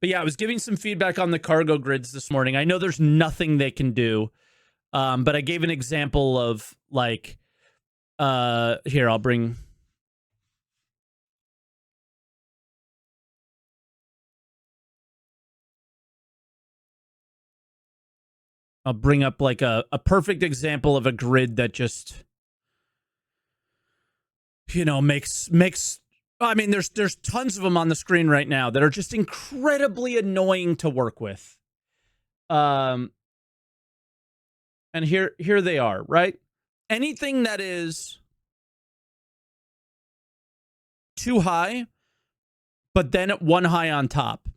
But yeah, I was giving some feedback on the cargo grids this morning. I know there's nothing they can do, but I gave an example of like, here, I'll bring up like a perfect example of a grid that just, you know, makes I mean, there's tons of them on the screen right now that are just incredibly annoying to work with. And here they are, right? Anything that is too high, but then one high on top.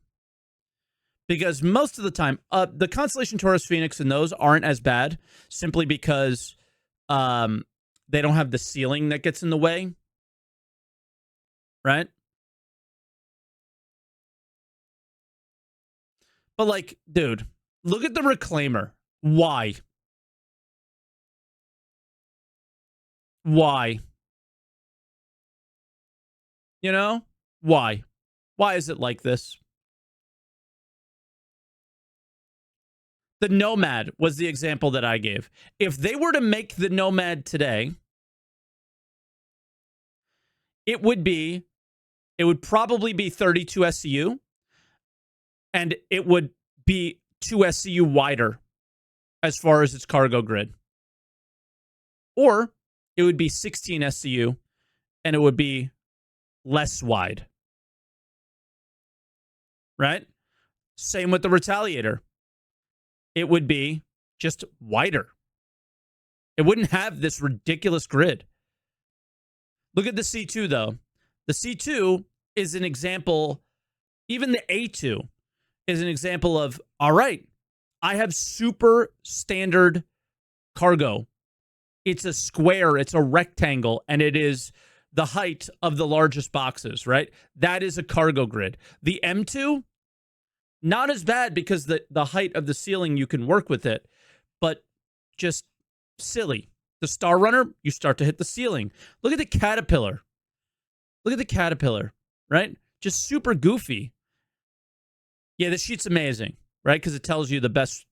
Because most of the time, the Constellation Taurus Phoenix and those aren't as bad, simply because they don't have the ceiling that gets in the way. Right? But like, dude, look at the Reclaimer. Why? Why? You know? Why? Why is it like this? The Nomad was the example that I gave. If they were to make the Nomad today, it would probably be 32 SCU, and it would be 2 SCU wider as far as its cargo grid. Or it would be 16 SCU, and it would be less wide. Right? Same with the Retaliator. It would be just wider. It wouldn't have this ridiculous grid. Look at the C2, though. The C2 is an example, even the A2 is an example of, all right, I have super standard cargo. It's a square, it's a rectangle, and it is the height of the largest boxes, right? That is a cargo grid. The M2, not as bad because the height of the ceiling, you can work with it, but just silly. The Star Runner, you start to hit the ceiling. Look at the Caterpillar. Look at the Caterpillar, right? Just super goofy. Yeah, the sheet's amazing, right? Because it tells you the best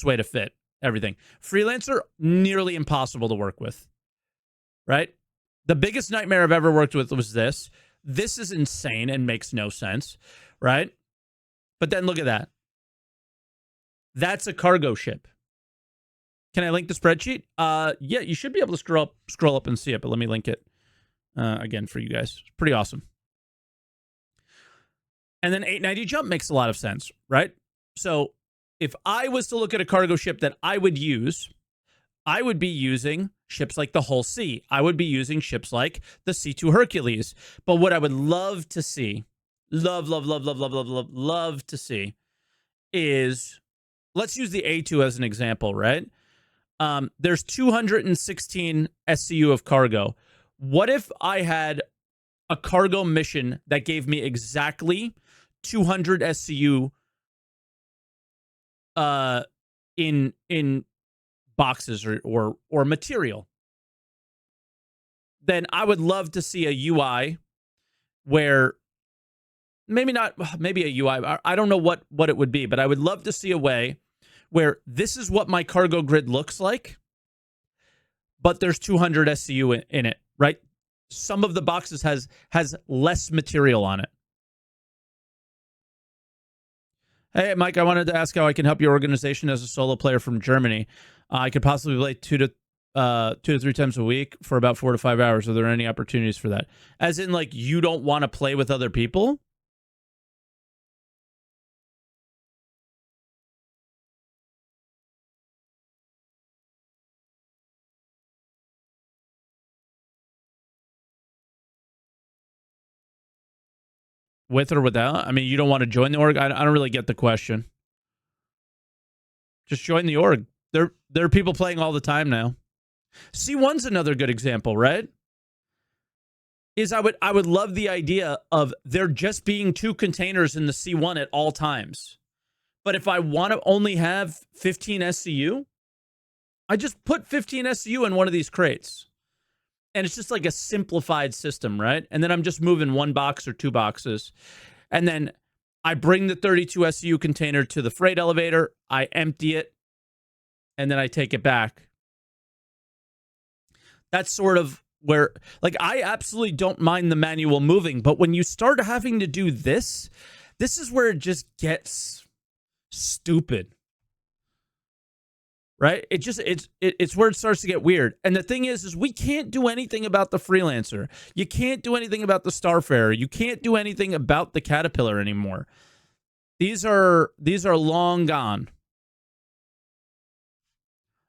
way to fit everything. Freelancer, nearly impossible to work with, right? The biggest nightmare I've ever worked with was this. This is insane and makes no sense, right? But then look at that. That's a cargo ship. Can I link the spreadsheet? Yeah, you should be able to scroll up and see it, but let me link it again for you guys. It's pretty awesome. And then 890 jump makes a lot of sense, right? So if I was to look at a cargo ship that I would use, I would be using ships like the Hull C. I would be using ships like the C2 Hercules. But what I would love to see, love to see, is, let's use the A2 as an example, right? There's 216 SCU of cargo. What if I had a cargo mission that gave me exactly 200 SCU in boxes or material? Then I would love to see a UI where maybe a UI. I don't know what it would be, but I would love to see a way where this is what my cargo grid looks like, but there's 200 SCU in it, right? Some of the boxes has less material on it. Hey, Mike, I wanted to ask how I can help your organization as a solo player from Germany. I could possibly play 2 to 3 times a week for about 4 to 5 hours. Are there any opportunities for that? As in, like, you don't want to play with other people? With or without? I mean, you don't want to join the org? I don't really get the question. Just join the org. There are people playing all the time now. C1's another good example, right? Is I would love the idea of there just being 2 containers in the C1 at all times. But if I want to only have 15 SCU, I just put 15 SCU in one of these crates. And it's just like a simplified system, right? And then I'm just moving 1 box or 2 boxes. And then I bring the 32 SCU container to the freight elevator, I empty it, and then I take it back. That's sort of where, like, I absolutely don't mind the manual moving, but when you start having to do this, this is where it just gets stupid. Right? It's where it starts to get weird. And the thing is we can't do anything about the Freelancer. You can't do anything about the Starfarer. You can't do anything about the Caterpillar anymore. These are long gone.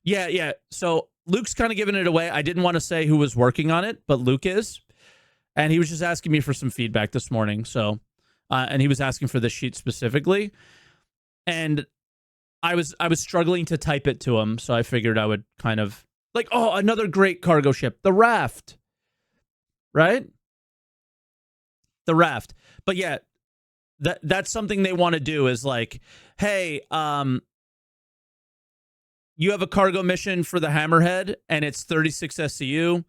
Yeah. So Luke's kind of giving it away. I didn't want to say who was working on it, but Luke is. And he was just asking me for some feedback this morning. So, and he was asking for this sheet specifically. And I was struggling to type it to him, so I figured I would kind of like, oh, another great cargo ship, the Raft, right? The Raft. But yeah, that's something they want to do is like, hey, you have a cargo mission for the Hammerhead, and it's 36 SCU.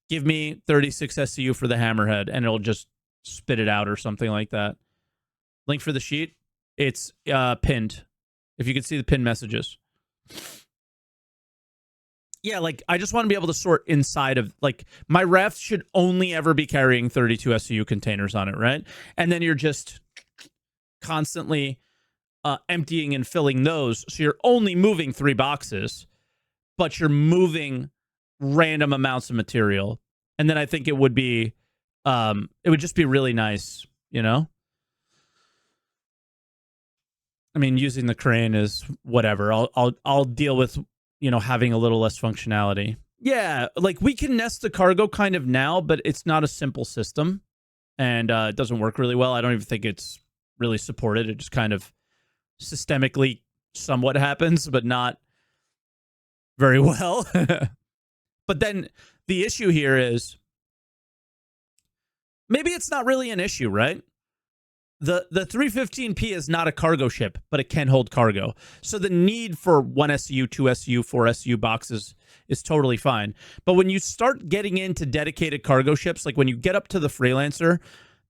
Give me 36 SCU for the Hammerhead, and it'll just spit it out or something like that. Link for the sheet. It's pinned. If you could see the pinned messages. Yeah, like, I just want to be able to sort inside of, like, my raft should only ever be carrying 32 SCU containers on it, right? And then you're just constantly emptying and filling those. So you're only moving 3 boxes, but you're moving random amounts of material. And then I think it would be, it would just be really nice, you know? I mean, using the crane is whatever. I'll deal with, you know, having a little less functionality. Yeah, like, we can nest the cargo kind of now, but it's not a simple system, and it doesn't work really well. I don't even think it's really supported. It just kind of systemically somewhat happens, but not very well. But then the issue here is maybe it's not really an issue, right? The 315P is not a cargo ship, but it can hold cargo. So the need for 1 SCU, 2 SCU, 4 SCU boxes is totally fine. But when you start getting into dedicated cargo ships, like when you get up to the Freelancer,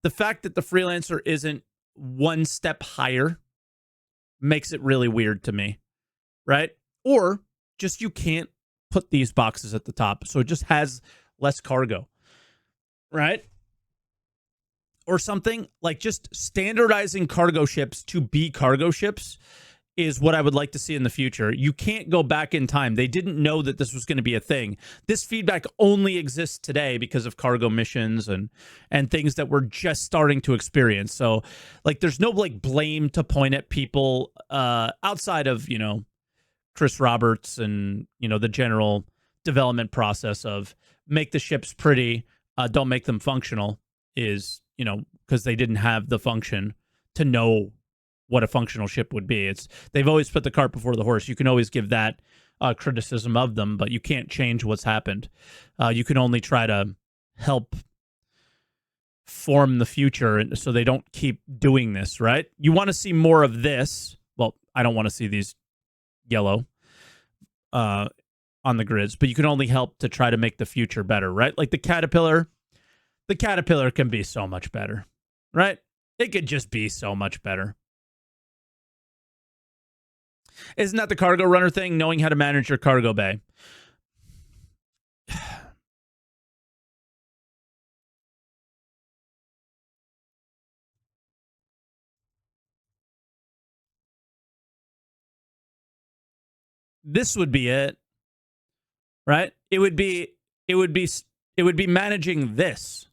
the fact that the Freelancer isn't one step higher makes it really weird to me, right? Or just you can't put these boxes at the top, so it just has less cargo, right? Or something like just standardizing cargo ships to be cargo ships is what I would like to see in the future. You can't go back in time. They didn't know that this was going to be a thing. This feedback only exists today because of cargo missions and things that we're just starting to experience. So, like, there's no, like, blame to point at people outside of, you know, Chris Roberts and, you know, the general development process of make the ships pretty, don't make them functional is, you know, because they didn't have the function to know what a functional ship would be. They've always put the cart before the horse. You can always give that criticism of them, but you can't change what's happened. You can only try to help form the future so they don't keep doing this, right? You want to see more of this. Well, I don't want to see these yellow on the grids, but you can only help to try to make the future better, right? Like the Caterpillar can be so much better, right? It could just be so much better. Isn't that the cargo runner thing? Knowing how to manage your cargo bay. This would be it, right? It would be managing this,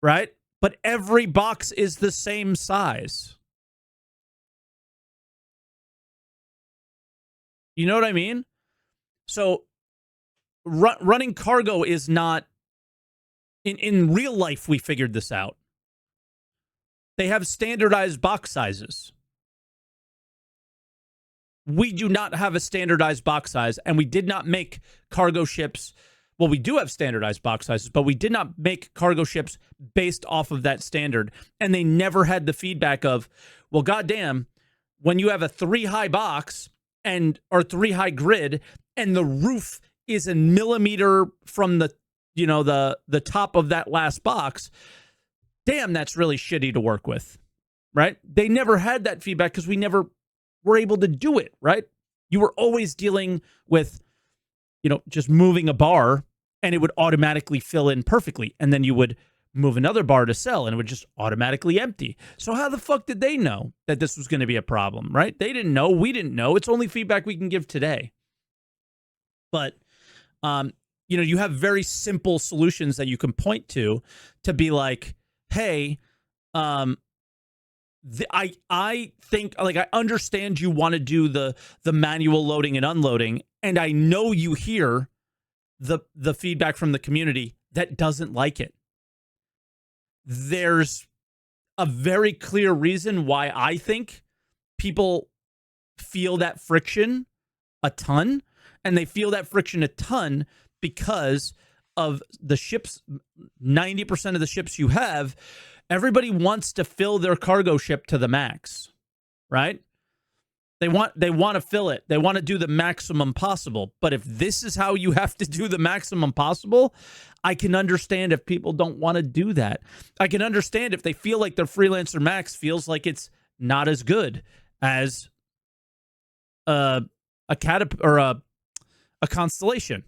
right? But every box is the same size. You know what I mean? So running cargo is not in real life. We figured this out. They have standardized box sizes. We do not have a standardized box size, and we did not make cargo ships. Well, we do have standardized box sizes, but we did not make cargo ships based off of that standard. And they never had the feedback of, well, goddamn, when you have a 3-high box or 3-high grid, and the roof is a millimeter from the, you know, the top of that last box, damn, that's really shitty to work with. right? They never had that feedback because we never were able to do it, right? You were always dealing with, just moving a bar and it would automatically fill in perfectly. And then you would move another bar to sell and it would just automatically empty. So how the fuck did they know that this was going to be a problem, right? They didn't know. We didn't know. It's only feedback we can give today. But, you have very simple solutions that you can point to be like, hey, I think, like, I understand you want to do the manual loading and unloading, and I know you hear the feedback from the community that doesn't like it. There's a very clear reason why I think people feel that friction a ton, and they feel that friction a ton because of the ships. 90% of the ships you have, everybody wants to fill their cargo ship to the max, right? They want to fill it. They want to do the maximum possible. But if this is how you have to do the maximum possible, I can understand if people don't want to do that. I can understand if they feel like their freelancer max feels like it's not as good as a constellation,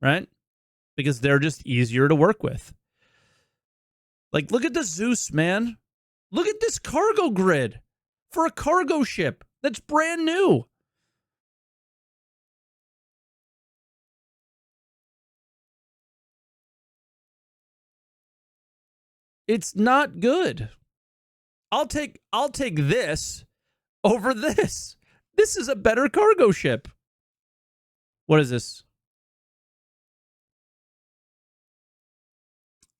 right? Because they're just easier to work with. Like, look at the Zeus, man. Look at this cargo grid for a cargo ship that's brand new. It's not good. I'll take this over this. This is a better cargo ship. What is this?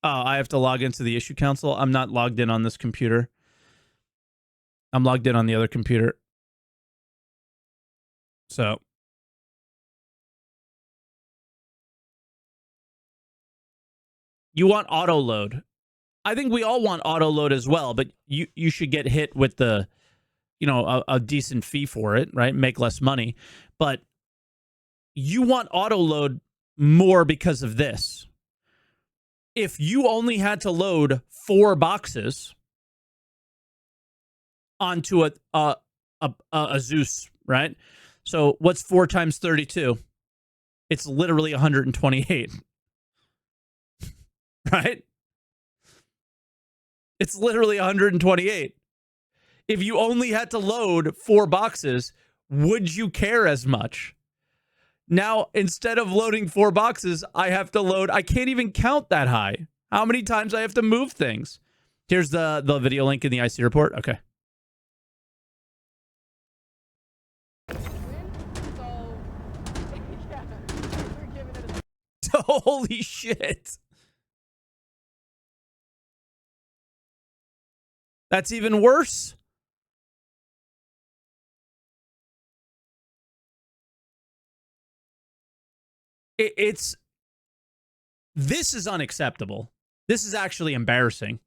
Oh, I have to log into the issue council. I'm not logged in on this computer. I'm logged in on the other computer. So you want auto load. I think we all want auto load as well, but you should get hit with the, a decent fee for it, right? Make less money. But you want auto load more because of this. If you only had to load 4 boxes onto a Zeus, right? So what's 4 times 32? It's literally 128. Right? It's literally 128. If you only had to load 4 boxes, would you care as much? Now, instead of loading 4 boxes, I can't even count that high. How many times I have to move things. Here's the video link in the IC report. Okay. Holy shit. That's even worse. This is unacceptable. This is actually embarrassing.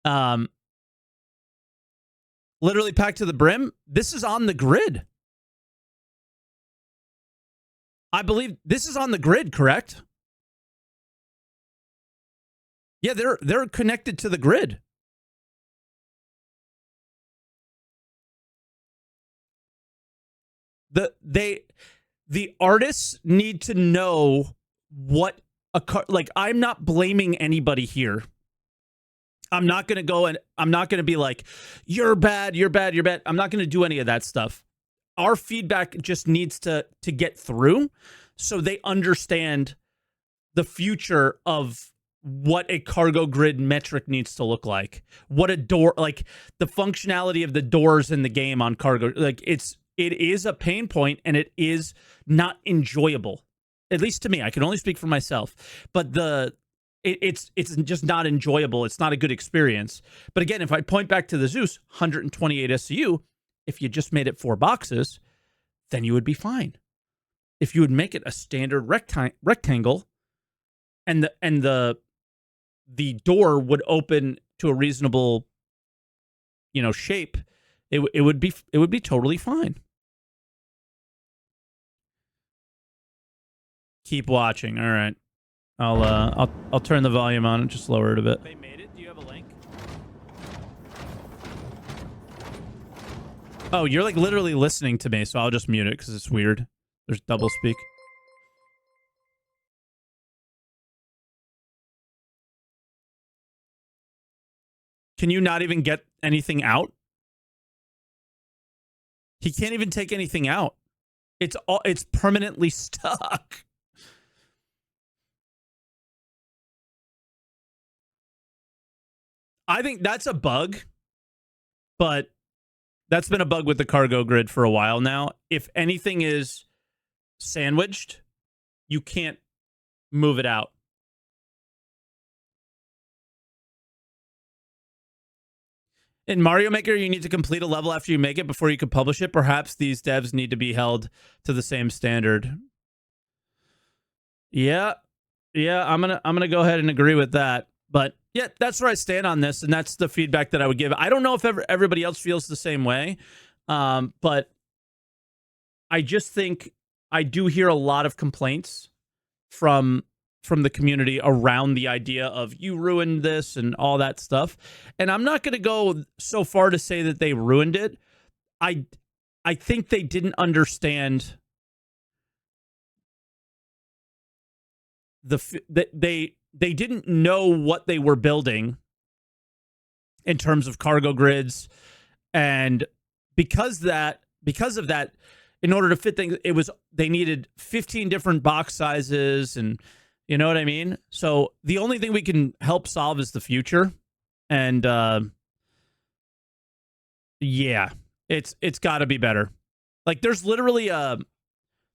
Literally packed to the brim. This is on the grid. I believe this is on the grid, correct? Yeah, they're connected to the grid. The artists need to know what a car, like, I'm not blaming anybody here. I'm not going to go and I'm not going to be like, you're bad, you're bad, you're bad. I'm not going to do any of that stuff. Our feedback just needs to get through so they understand the future of what a cargo grid metric needs to look like. What a door, like the functionality of the doors in the game on cargo, like it is a pain point and it is not enjoyable. At least to me, I can only speak for myself, but it's just not enjoyable. It's not a good experience. But again, if I point back to the Zeus 128 SCU, if you just made it 4 boxes, then you would be fine. If you would make it a standard rectangle, and the door would open to a reasonable, shape, it would be totally fine. Keep watching. All right. I'll turn the volume on and just lower it a bit. They made it. Do you have a link? Oh, you're like literally listening to me, so I'll just mute it because it's weird. There's double speak. Can you not even get anything out? He can't even take anything out. It's permanently stuck. I think that's a bug, but that's been a bug with the cargo grid for a while now. If anything is sandwiched, you can't move it out. In Mario Maker, you need to complete a level after you make it before you can publish it. Perhaps these devs need to be held to the same standard. Yeah, I'm gonna go ahead and agree with that. But yeah, that's where I stand on this, and that's the feedback that I would give. I don't know if everybody else feels the same way, but I just think I do hear a lot of complaints from the community around the idea of you ruined this and all that stuff. And I'm not going to go so far to say that they ruined it. I think they didn't understand they didn't know what they were building in terms of cargo grids, and because of that, in order to fit things, they needed 15 different box sizes, and you know what I mean? So the only thing we can help solve is the future. And yeah, it's got to be better. Like there's literally a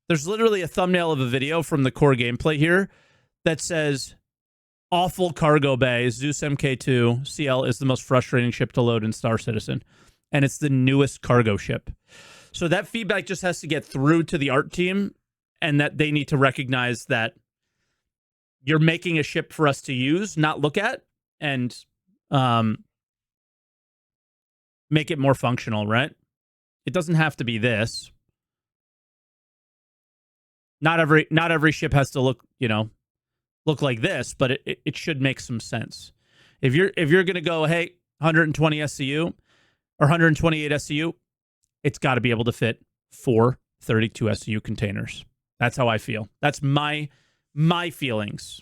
thumbnail of a video from the core gameplay here that says awful cargo bay, Zeus MK2 CL is the most frustrating ship to load in Star Citizen, and it's the newest cargo ship. So that feedback just has to get through to the art team, and that they need to recognize that you're making a ship for us to use, not look at, and make it more functional, right? It doesn't have to be this. Not every ship has to look like this, but it should make some sense. If you're gonna go, hey, 120 SCU or 128 SCU, it's got to be able to fit 4 32 SCU containers. That's how I feel. That's my feelings.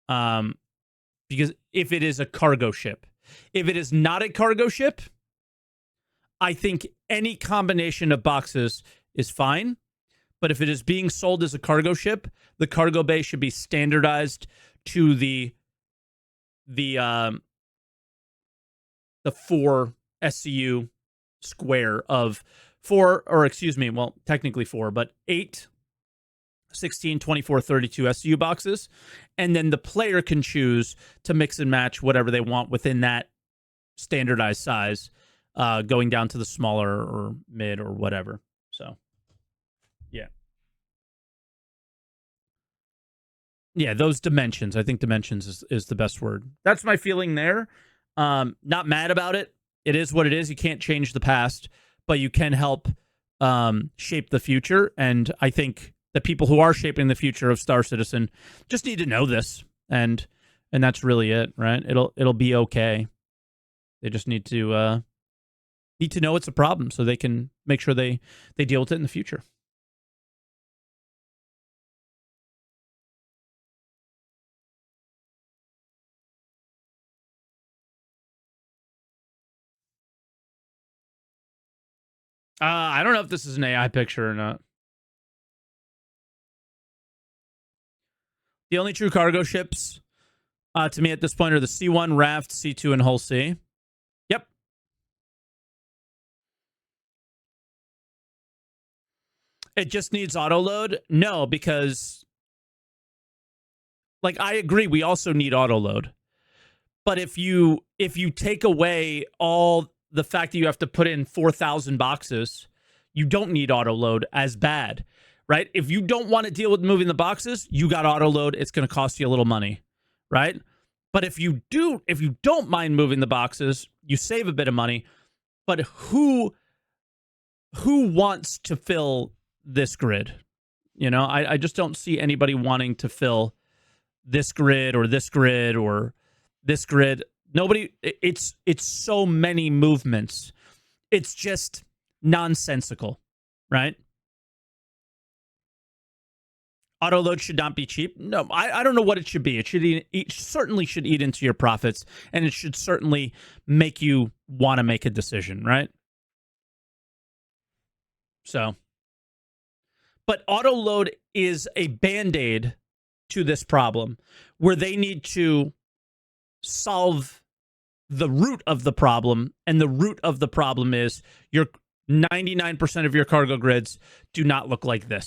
Because if it is a cargo ship, if it is not a cargo ship, I think any combination of boxes is fine. But if it is being sold as a cargo ship, the cargo bay should be standardized to the 4 SCU square of 4, or excuse me, well, technically 4, but 8, 16, 24, 32 SCU boxes. And then the player can choose to mix and match whatever they want within that standardized size, going down to the smaller or mid or whatever. So, yeah. Yeah, those dimensions. I think dimensions is the best word. That's my feeling there. Not mad about it. It is what it is. You can't change the past, but you can help shape the future. And I think the people who are shaping the future of Star Citizen just need to know this, and that's really it, right? It'll be okay. They just need to know it's a problem so they can make sure they deal with it in the future. I don't know if this is an AI picture or not. The only true cargo ships to me at this point are the C1, Raft, C2, and Hull C. Yep. It just needs auto load? No, because like I agree, we also need auto load. But if you take away all the fact that you have to put in 4,000 boxes, you don't need auto load as bad, right? If you don't want to deal with moving the boxes, you got auto load. It's going to cost you a little money, right? But if you don't mind moving the boxes, you save a bit of money. But who wants to fill this grid? You know, I just don't see anybody wanting to fill this grid or this grid or this grid. Nobody. It's so many movements. It's just nonsensical, right? Auto load should not be cheap. No, I don't know what it should be. It certainly should eat into your profits, and it should certainly make you want to make a decision, right? So, but auto load is a band-aid to this problem where they need to solve the root of the problem, and the root of the problem is your 99% of your cargo grids do not look like this.